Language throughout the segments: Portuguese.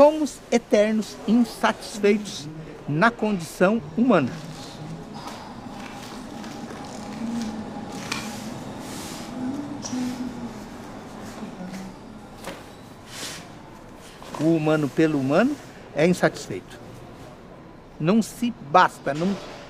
somos eternos, insatisfeitos na condição humana. O humano pelo humano é insatisfeito. Não se basta,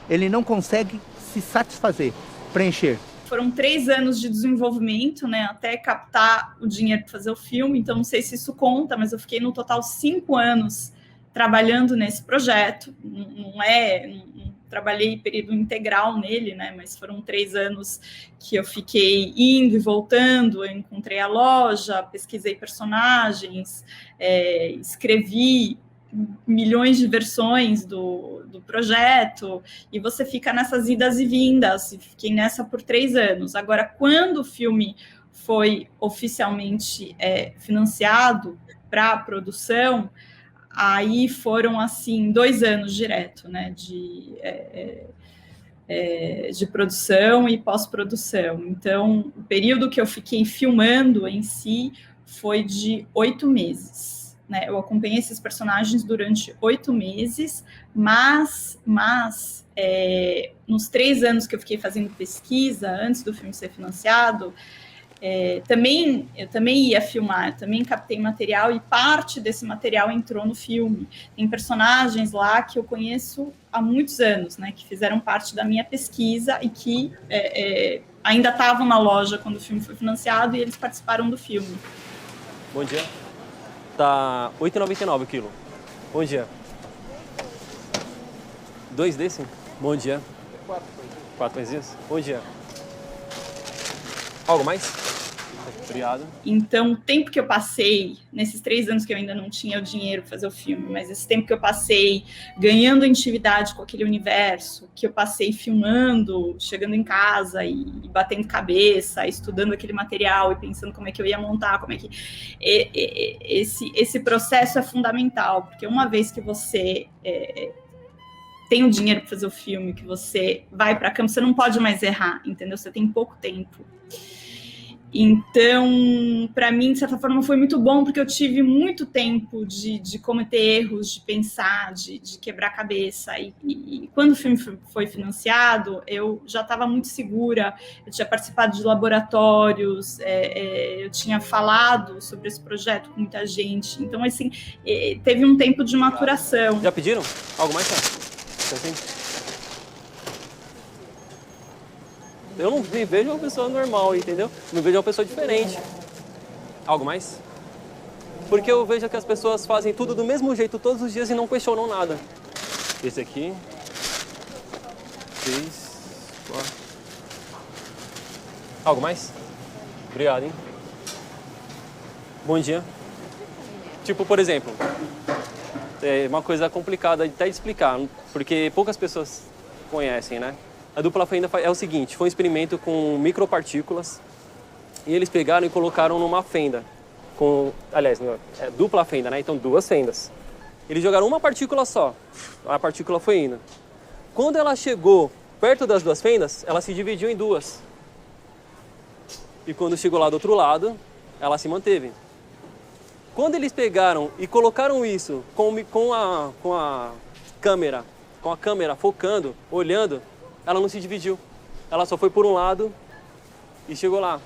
ele não consegue se satisfazer, preencher. Foram 3 anos de desenvolvimento, né, até captar o dinheiro para fazer o filme, então não sei se isso conta, mas eu fiquei no total 5 anos trabalhando nesse projeto. Não trabalhei período integral nele, né, mas foram 3 anos que eu fiquei indo e voltando, eu encontrei a loja, pesquisei personagens, escrevi milhões de versões do projeto, e você fica nessas idas e vindas, e fiquei nessa por 3 anos. Agora, quando o filme foi oficialmente financiado para a produção, aí foram, assim, 2 anos direto, né, de produção e pós-produção. Então, o período que eu fiquei filmando em si foi de 8 meses. Né, eu acompanhei esses personagens durante 8 meses, mas nos 3 anos que eu fiquei fazendo pesquisa, antes do filme ser financiado, eu também ia filmar, também captei material, e parte desse material entrou no filme. Tem personagens lá que eu conheço há muitos anos, né, que fizeram parte da minha pesquisa e que ainda estavam na loja quando o filme foi financiado, e eles participaram do filme. Bom dia. Tá R$ 8,99 o quilo. Bom dia. 2 desse? Bom dia. 4 pãezinhos? Bom dia. Algo mais? Obrigado. Então, o tempo que eu passei, nesses 3 anos que eu ainda não tinha o dinheiro para fazer o filme, mas esse tempo que eu passei ganhando intimidade com aquele universo, que eu passei filmando, chegando em casa e batendo cabeça, estudando aquele material e pensando como é que eu ia montar, como é que... Esse processo é fundamental, porque uma vez que você tem o dinheiro para fazer o filme, que você vai para a câmera, você não pode mais errar, entendeu? Você tem pouco tempo. Então, para mim, de certa forma, foi muito bom, porque eu tive muito tempo de cometer erros, de pensar, de quebrar a cabeça. E quando o filme foi financiado, eu já estava muito segura, eu tinha participado de laboratórios, eu tinha falado sobre esse projeto com muita gente. Então, assim, teve um tempo de maturação. Já pediram? Algo mais, cara? Assim? Eu não me vejo uma pessoa normal, entendeu? Me vejo uma pessoa diferente. Algo mais? Porque eu vejo que as pessoas fazem tudo do mesmo jeito todos os dias e não questionam nada. Esse aqui. 3, 4. Algo mais? Obrigado, hein? Bom dia. Tipo, por exemplo, é uma coisa complicada até de explicar, porque poucas pessoas conhecem, né? A dupla fenda é o seguinte, foi um experimento com micropartículas e eles pegaram e colocaram numa fenda, dupla fenda, né? Então 2 fendas. Eles jogaram uma partícula só, a partícula foi indo. Quando ela chegou perto das 2 fendas, ela se dividiu em 2. E quando chegou lá do outro lado, ela se manteve. Quando eles pegaram e colocaram isso com a câmera focando, olhando, ela não se dividiu. Ela só foi por um lado e chegou lá.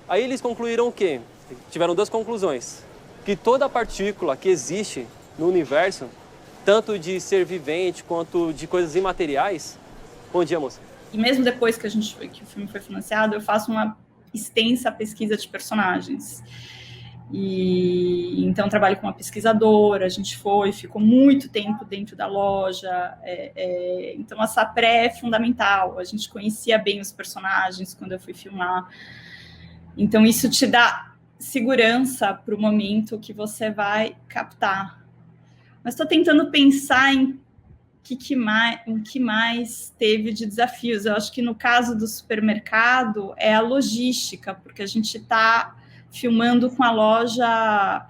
Aí eles concluíram o quê? Tiveram 2 conclusões. Que toda partícula que existe no universo, tanto de ser vivente quanto de coisas imateriais... Bom dia, moça. E mesmo depois que o filme foi financiado, eu faço uma extensa pesquisa de personagens. E então trabalho com uma pesquisadora, a gente ficou muito tempo dentro da loja, então essa pré é fundamental, a gente conhecia bem os personagens quando eu fui filmar, então isso te dá segurança para o momento que você vai captar. Mas estou tentando pensar em que mais teve de desafios. Eu acho que no caso do supermercado é a logística, porque a gente está filmando com a loja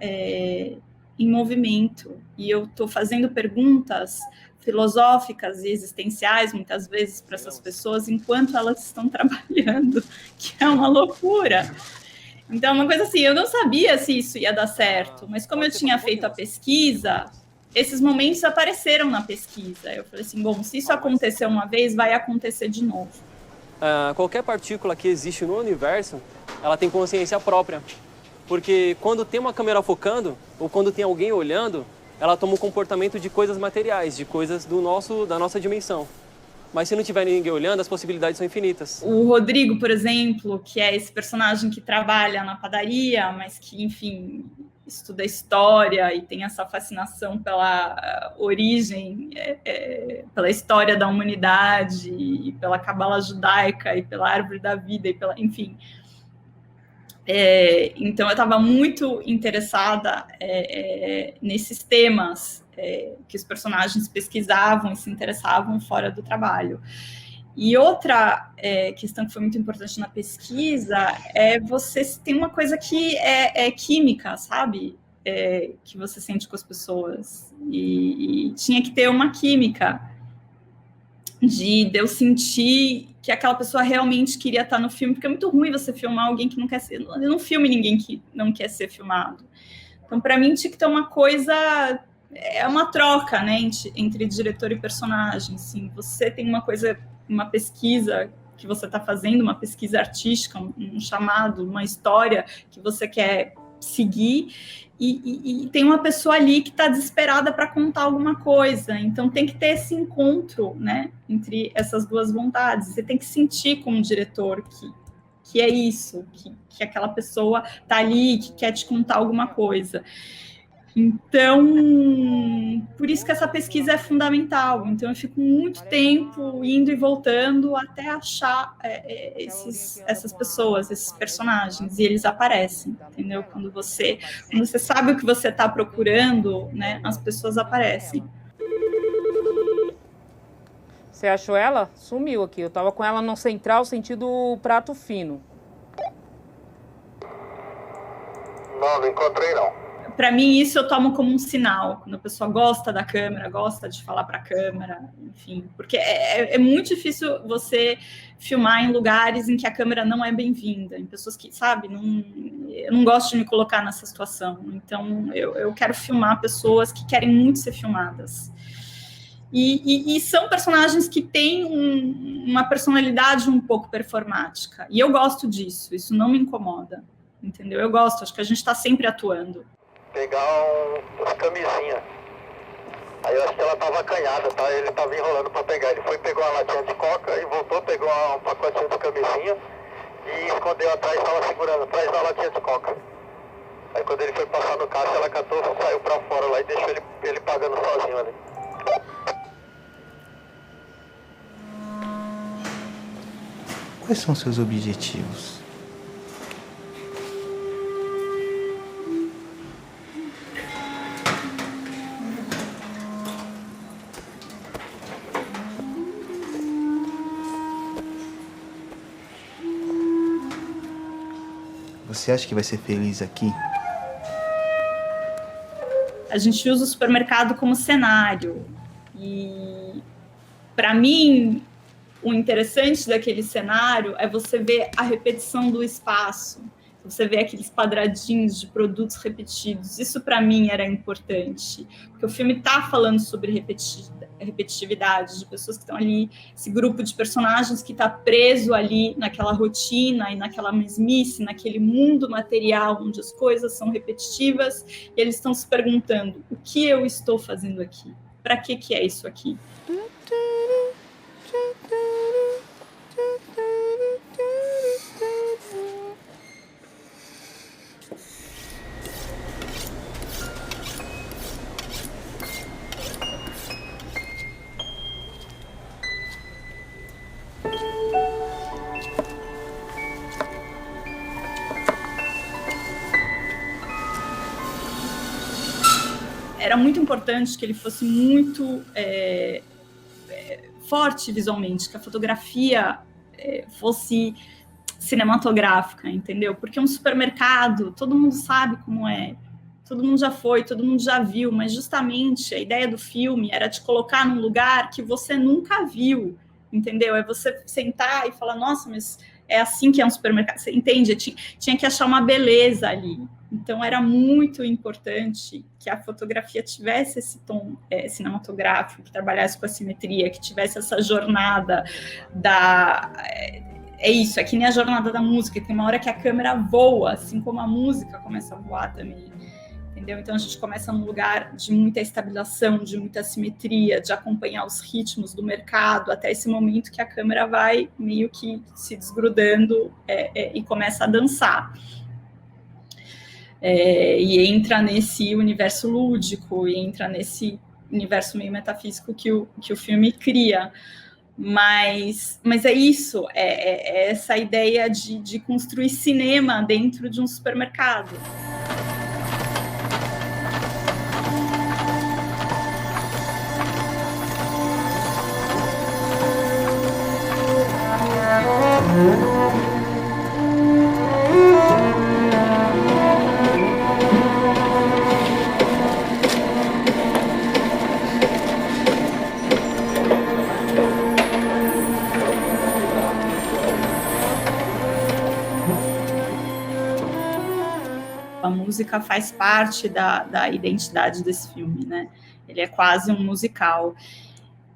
em movimento, e eu estou fazendo perguntas filosóficas e existenciais, muitas vezes, para essas pessoas, enquanto elas estão trabalhando, que é uma loucura. Então, uma coisa assim, eu não sabia se isso ia dar certo, mas como eu tinha feito a pesquisa, esses momentos apareceram na pesquisa. Eu falei assim, bom, se isso acontecer uma vez, vai acontecer de novo. Qualquer partícula que existe no universo, ela tem consciência própria. Porque quando tem uma câmera focando, ou quando tem alguém olhando, ela toma o comportamento de coisas materiais, de coisas da nossa dimensão. Mas se não tiver ninguém olhando, as possibilidades são infinitas. O Rodrigo, por exemplo, que é esse personagem que trabalha na padaria, mas que, enfim, estuda história e tem essa fascinação pela origem, pela história da humanidade, e pela cabala judaica, e pela árvore da vida, e pela, enfim. Então, eu estava muito interessada nesses temas que os personagens pesquisavam e se interessavam fora do trabalho. E outra questão que foi muito importante na pesquisa você tem uma coisa que é química, sabe? Que você sente com as pessoas. E tinha que ter uma química de eu sentir que aquela pessoa realmente queria estar no filme, porque é muito ruim você filmar alguém que não quer ser... Eu não filme ninguém que não quer ser filmado. Então, para mim, tinha que ter uma coisa... É uma troca, né, entre diretor e personagem. Assim. Você tem uma coisa, uma pesquisa que você está fazendo, uma pesquisa artística, um chamado, uma história que você quer seguir, e tem uma pessoa ali que está desesperada para contar alguma coisa. Então, tem que ter esse encontro, né, entre essas duas vontades. Você tem que sentir como diretor que é isso, que aquela pessoa está ali, que quer te contar alguma coisa. Então, por isso que essa pesquisa é fundamental. Então, eu fico muito tempo indo e voltando até achar essas pessoas, esses personagens, e eles aparecem, entendeu? Quando você sabe o que você está procurando, né, as pessoas aparecem. Você achou ela? Sumiu aqui. Eu tava com ela no central, sentido Prato Fino. Não encontrei não. Para mim, isso eu tomo como um sinal, quando a pessoa gosta da câmera, gosta de falar para a câmera, enfim, porque é muito difícil você filmar em lugares em que a câmera não é bem-vinda, em pessoas que, sabe, eu não gosto de me colocar nessa situação, então eu quero filmar pessoas que querem muito ser filmadas. E são personagens que têm uma personalidade um pouco performática, e eu gosto disso, isso não me incomoda, entendeu? Eu gosto, acho que a gente está sempre atuando. Pegar umas camisinhas. Aí eu acho que ela tava acanhada, tá? Ele tava enrolando pra pegar. Ele foi, pegou uma latinha de coca e voltou, pegou um pacotinho de camisinha e escondeu atrás, tava segurando atrás da latinha de coca. Aí quando ele foi passar no caixa, ela catou, saiu pra fora lá e deixou ele pagando sozinho ali. Quais são seus objetivos? Você acha que vai ser feliz aqui? A gente usa o supermercado como cenário. E, para mim, o interessante daquele cenário é você ver a repetição do espaço. Você vê aqueles quadradinhos de produtos repetidos. Isso, para mim, era importante. Porque o filme está falando sobre repetitividade, de pessoas que estão ali, esse grupo de personagens que está preso ali naquela rotina e naquela mesmice, naquele mundo material onde as coisas são repetitivas, e eles estão se perguntando, o que eu estou fazendo aqui? Para que é isso aqui? Era muito importante que ele fosse muito forte visualmente, que a fotografia fosse cinematográfica, entendeu? Porque um supermercado, todo mundo sabe como é, todo mundo já foi, todo mundo já viu, mas justamente a ideia do filme era te colocar num lugar que você nunca viu, entendeu? É você sentar e falar, nossa, mas é assim que é um supermercado, você entende? Tinha que achar uma beleza ali. Então, era muito importante que a fotografia tivesse esse tom cinematográfico, que trabalhasse com a simetria, que tivesse essa jornada da... É isso, é que nem a jornada da música, tem uma hora que a câmera voa, assim como a música começa a voar também, entendeu? Então, a gente começa num lugar de muita estabilização, de muita simetria, de acompanhar os ritmos do mercado, até esse momento que a câmera vai meio que se desgrudando e começa a dançar. E entra nesse universo lúdico, e entra nesse universo meio metafísico que o filme cria. Mas é isso, é essa ideia de construir cinema dentro de um supermercado. A música faz parte da identidade desse filme, né? Ele é quase um musical.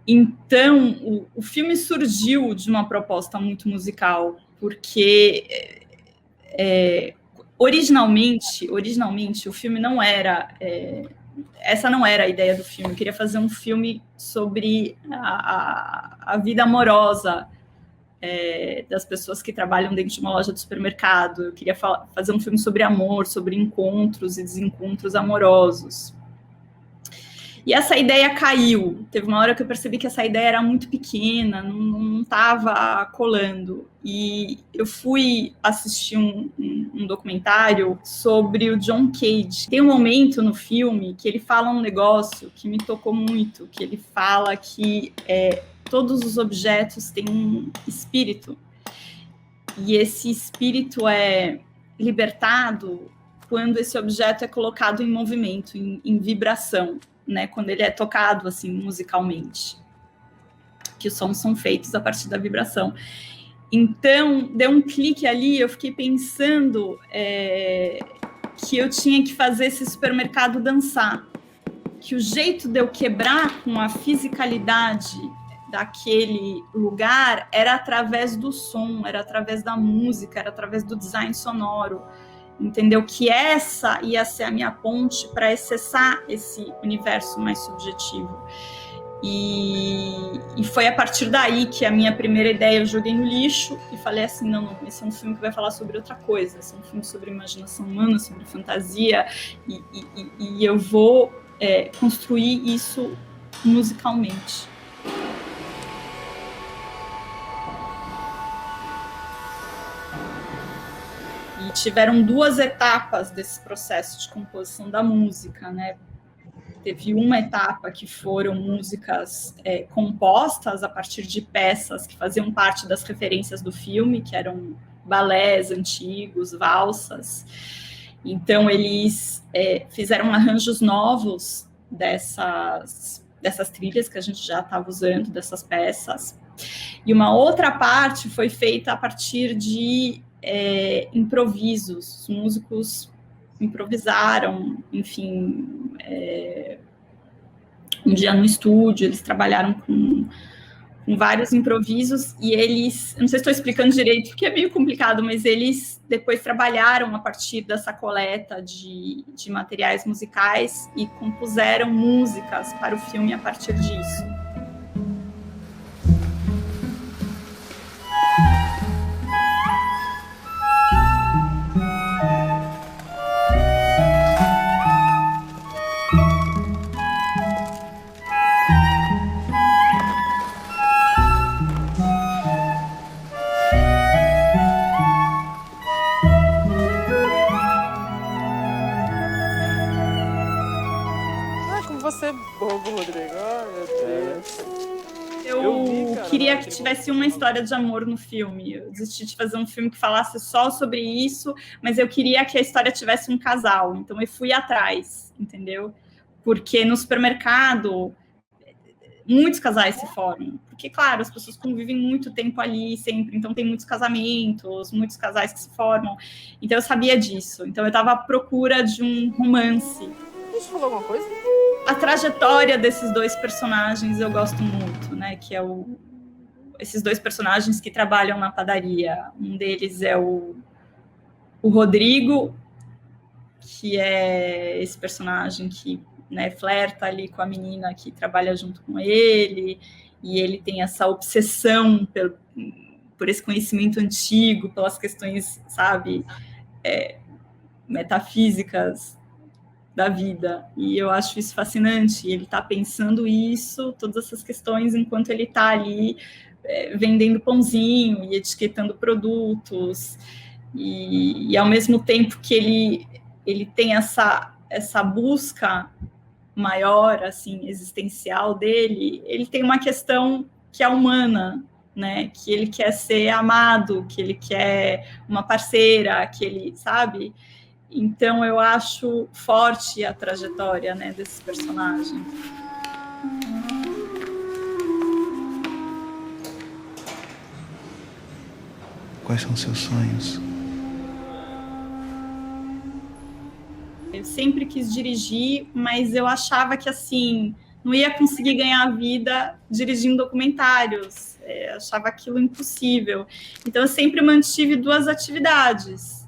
Então, o filme surgiu de uma proposta muito musical, porque originalmente o filme não era... essa não era a ideia do filme. Eu queria fazer um filme sobre a vida amorosa das pessoas que trabalham dentro de uma loja de supermercado. Eu queria fazer um filme sobre amor, sobre encontros e desencontros amorosos. E essa ideia caiu. Teve uma hora que eu percebi que essa ideia era muito pequena, não estava colando. E eu fui assistir um documentário sobre o John Cage. Tem um momento no filme que ele fala um negócio que me tocou muito, que ele fala que todos os objetos têm um espírito, e esse espírito é libertado quando esse objeto é colocado em movimento, em vibração, né? Quando ele é tocado assim musicalmente, que os sons são feitos a partir da vibração. Então, deu um clique ali, eu fiquei pensando que eu tinha que fazer esse supermercado dançar, que o jeito de eu quebrar com a fisicalidade daquele lugar era através do som, era através da música, era através do design sonoro, entendeu? Que essa ia ser a minha ponte para acessar esse universo mais subjetivo. E foi a partir daí que a minha primeira ideia eu joguei no lixo e falei assim, não, esse é um filme que vai falar sobre outra coisa, esse é um filme sobre imaginação humana, sobre fantasia, e eu vou construir isso musicalmente. E tiveram 2 etapas desse processo de composição da música, né? Teve uma etapa que foram músicas compostas a partir de peças que faziam parte das referências do filme, que eram balés antigos, valsas. Então, eles fizeram arranjos novos dessas trilhas que a gente já estava usando, dessas peças. E uma outra parte foi feita a partir de improvisos. Os músicos improvisaram, enfim, um dia no estúdio, eles trabalharam com vários improvisos, e eles, não sei se estou explicando direito, porque é meio complicado, mas eles depois trabalharam a partir dessa coleta de materiais musicais e compuseram músicas para o filme a partir disso. Você bobo, Rodrigo. Ai, meu Deus. Eu queria que tivesse uma história de amor no filme. Eu desisti de fazer um filme que falasse só sobre isso, mas eu queria que a história tivesse um casal. Então eu fui atrás, entendeu? Porque no supermercado muitos casais se formam, porque, claro, as pessoas convivem muito tempo ali sempre, então tem muitos casamentos, muitos casais que se formam, então eu sabia disso, então eu estava à procura de um romance. Deixa eu falar alguma coisa? A trajetória desses dois personagens eu gosto muito, né, que é esses dois personagens que trabalham na padaria. Um deles é o Rodrigo, que é esse personagem que, né, flerta ali com a menina que trabalha junto com ele, e ele tem essa obsessão por esse conhecimento antigo, pelas questões, sabe, metafísicas da vida, e eu acho isso fascinante, ele está pensando isso, todas essas questões, enquanto ele está ali vendendo pãozinho e etiquetando produtos, e ao mesmo tempo que ele tem essa busca maior, assim, existencial dele, ele tem uma questão que é humana, né, que ele quer ser amado, que ele quer uma parceira, que ele, sabe? Então eu acho forte a trajetória, né, desses personagens. Quais são seus sonhos? Eu sempre quis dirigir, mas eu achava que, assim, não ia conseguir ganhar a vida dirigindo documentários. Achava aquilo impossível. Então, eu sempre mantive duas atividades.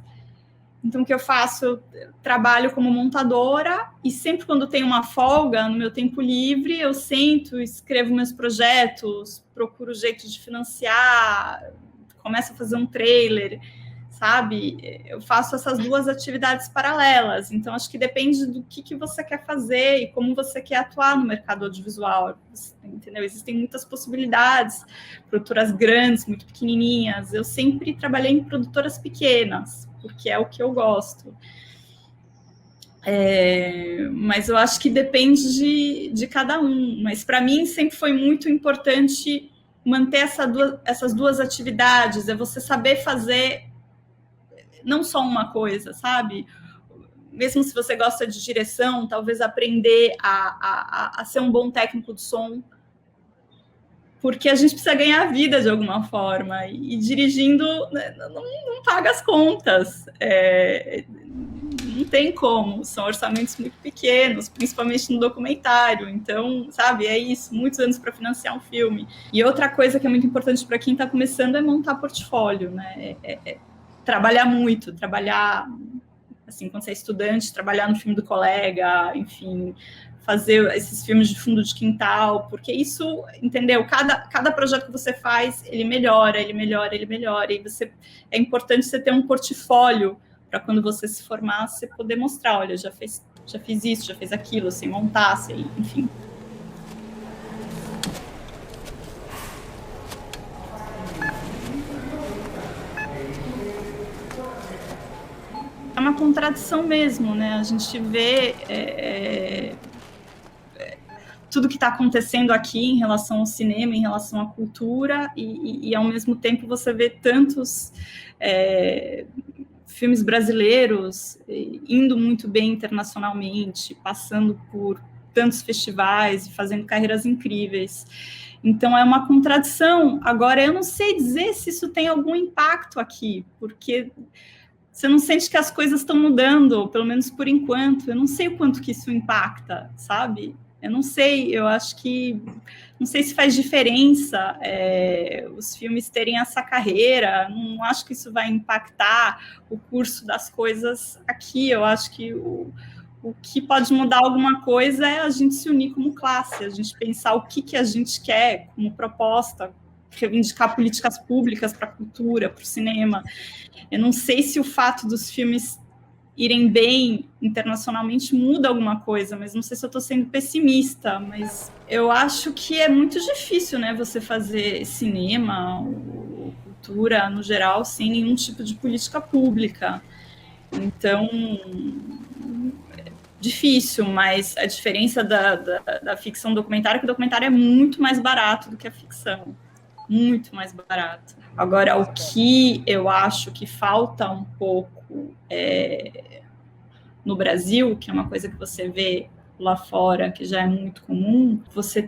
Então, o que eu faço? Eu trabalho como montadora e sempre quando tenho uma folga, no meu tempo livre, eu sento, escrevo meus projetos, procuro jeito de financiar, começo a fazer um trailer, sabe? Eu faço essas duas atividades paralelas. Então, acho que depende do que você quer fazer e como você quer atuar no mercado audiovisual, entendeu? Existem muitas possibilidades, produtoras grandes, muito pequenininhas. Eu sempre trabalhei em produtoras pequenas, porque é o que eu gosto. Mas eu acho que depende de cada um. Mas, para mim, sempre foi muito importante manter essas duas atividades, você saber fazer não só uma coisa, sabe? Mesmo se você gosta de direção, talvez aprender a ser um bom técnico de som, porque a gente precisa ganhar a vida de alguma forma, e dirigindo não paga as contas, não tem como, são orçamentos muito pequenos, principalmente no documentário, então, sabe, é isso, muitos anos para financiar um filme. E outra coisa que é muito importante para quem está começando é montar portfólio, né, trabalhar muito, assim, quando você é estudante, trabalhar no filme do colega, enfim, fazer esses filmes de fundo de quintal, porque isso, entendeu? Cada projeto que você faz, ele melhora, e é importante você ter um portfólio para quando você se formar, você poder mostrar, olha, já fiz isso, já fiz aquilo, sem montar, enfim. É uma contradição mesmo, né? A gente vê tudo que está acontecendo aqui em relação ao cinema, em relação à cultura, e ao mesmo tempo você vê tantos filmes brasileiros indo muito bem internacionalmente, passando por tantos festivais e fazendo carreiras incríveis. Então, é uma contradição. Agora, eu não sei dizer se isso tem algum impacto aqui, porque você não sente que as coisas estão mudando, pelo menos por enquanto. Eu não sei o quanto que isso impacta, sabe? Eu não sei, eu acho que... Não sei se faz diferença os filmes terem essa carreira, não acho que isso vai impactar o curso das coisas aqui. Eu acho que o que pode mudar alguma coisa é a gente se unir como classe, a gente pensar o que a gente quer como proposta, reivindicar políticas públicas para a cultura, para o cinema. Eu não sei se o fato dos filmes irem bem internacionalmente muda alguma coisa, mas não sei se eu estou sendo pessimista, mas eu acho que é muito difícil, né, você fazer cinema ou cultura no geral sem nenhum tipo de política pública. Então, é difícil, mas a diferença da ficção documentária é que o documentário é muito mais barato do que a ficção, muito mais barato. Agora, o que eu acho que falta um pouco no Brasil, que é uma coisa que você vê lá fora, que já é muito comum, você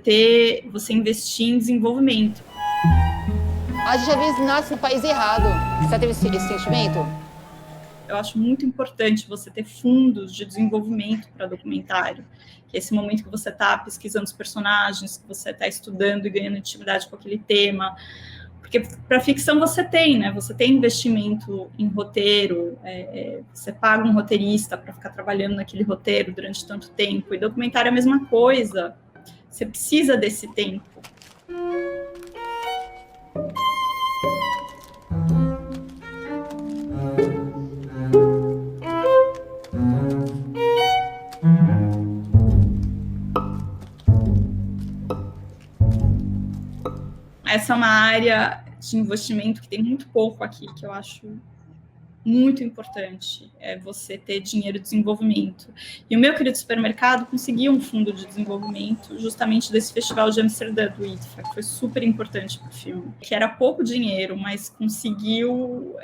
investir em desenvolvimento. A gente às vezes nasce no país errado. Você já teve esse sentimento? Eu acho muito importante você ter fundos de desenvolvimento para documentário, que é esse momento que você está pesquisando os personagens, que você está estudando e ganhando intimidade com aquele tema. Porque para ficção você tem, né? Você tem investimento em roteiro, você paga um roteirista para ficar trabalhando naquele roteiro durante tanto tempo, e documentário é a mesma coisa. Você precisa desse tempo. Essa é uma área de investimento que tem muito pouco aqui, que eu acho muito importante, é você ter dinheiro de desenvolvimento. E o meu querido supermercado conseguiu um fundo de desenvolvimento justamente desse festival de Amsterdã, do IDFA, que foi super importante para o filme, que era pouco dinheiro, mas conseguiu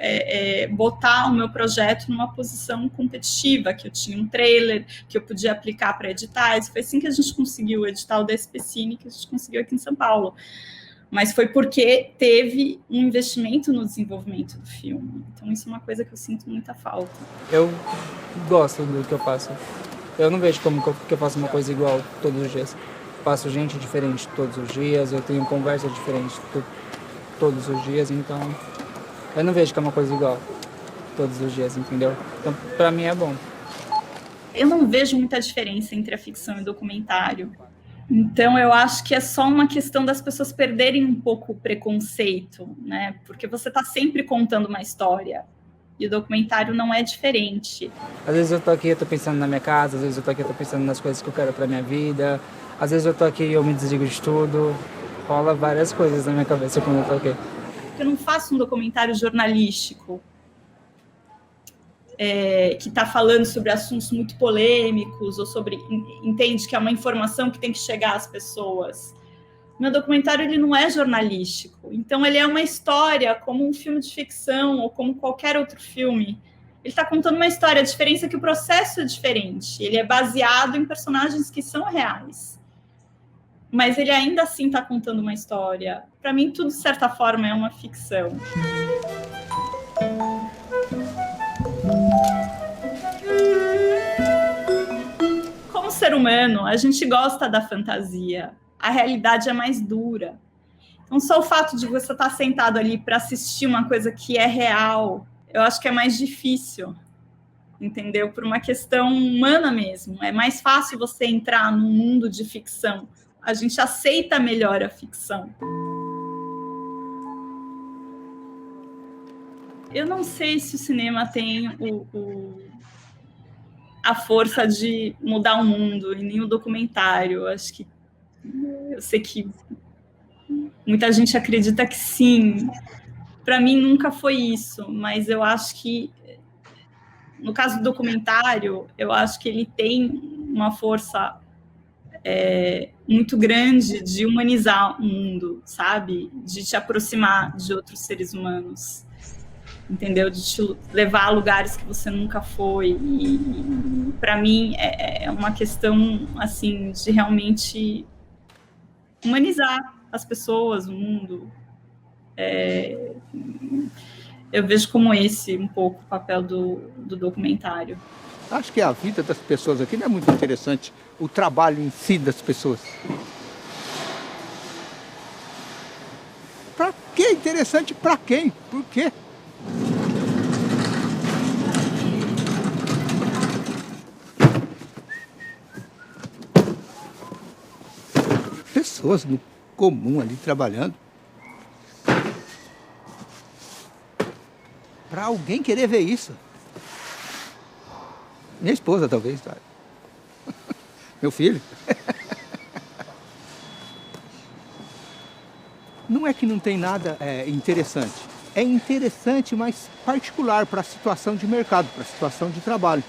botar o meu projeto numa posição competitiva, que eu tinha um trailer, que eu podia aplicar para editais. Foi assim que a gente conseguiu o edital da SPCine, que a gente conseguiu aqui em São Paulo. Mas foi porque teve um investimento no desenvolvimento do filme. Então isso é uma coisa que eu sinto muita falta. Eu gosto do que eu faço. Eu não vejo como que eu faço uma coisa igual todos os dias. Faço gente diferente todos os dias, eu tenho conversa diferente todos os dias, então eu não vejo que é uma coisa igual todos os dias, entendeu? Então pra mim é bom. Eu não vejo muita diferença entre a ficção e o documentário. Então, eu acho que é só uma questão das pessoas perderem um pouco o preconceito, né? Porque você está sempre contando uma história. E o documentário não é diferente. Às vezes eu tô aqui, eu tô pensando na minha casa, às vezes eu tô aqui, eu tô pensando nas coisas que eu quero pra minha vida. Às vezes eu tô aqui e eu me desligo de tudo. Rola várias coisas na minha cabeça quando eu tô aqui. Eu não faço um documentário jornalístico que está falando sobre assuntos muito polêmicos, ou sobre, entende que é uma informação que tem que chegar às pessoas. Meu documentário ele não é jornalístico, então ele é uma história como um filme de ficção ou como qualquer outro filme. Ele está contando uma história, a diferença é que o processo é diferente, ele é baseado em personagens que são reais, mas ele ainda assim está contando uma história. Para mim, tudo, de certa forma, é uma ficção. Como ser humano, a gente gosta da fantasia. A realidade é mais dura. Então, só o fato de você estar sentado ali para assistir uma coisa que é real, eu acho que é mais difícil, entendeu? Por uma questão humana mesmo. É mais fácil você entrar num mundo de ficção. A gente aceita melhor a ficção. Eu não sei se o cinema tem a força de mudar o mundo, e nem o documentário. Eu sei que muita gente acredita que sim. Para mim nunca foi isso, mas eu acho que, no caso do documentário, eu acho que ele tem uma força muito grande de humanizar o mundo, sabe? De te aproximar de outros seres humanos. Entendeu? De te levar a lugares que você nunca foi. E para mim é uma questão assim de realmente humanizar as pessoas, o mundo. Eu vejo como esse um pouco o papel do documentário. Acho que a vida das pessoas aqui não é muito interessante, o trabalho em si das pessoas. Para que interessante? Para quem? Por quê? Pessoas no comum ali trabalhando. Para alguém querer ver isso. Minha esposa, talvez. Tá? Meu filho. Não é que não tem nada interessante. É interessante, mas particular para a situação de mercado, para a situação de trabalho.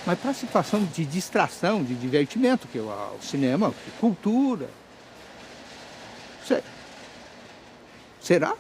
Mas para a situação de distração, de divertimento, que é o cinema, cultura. Será?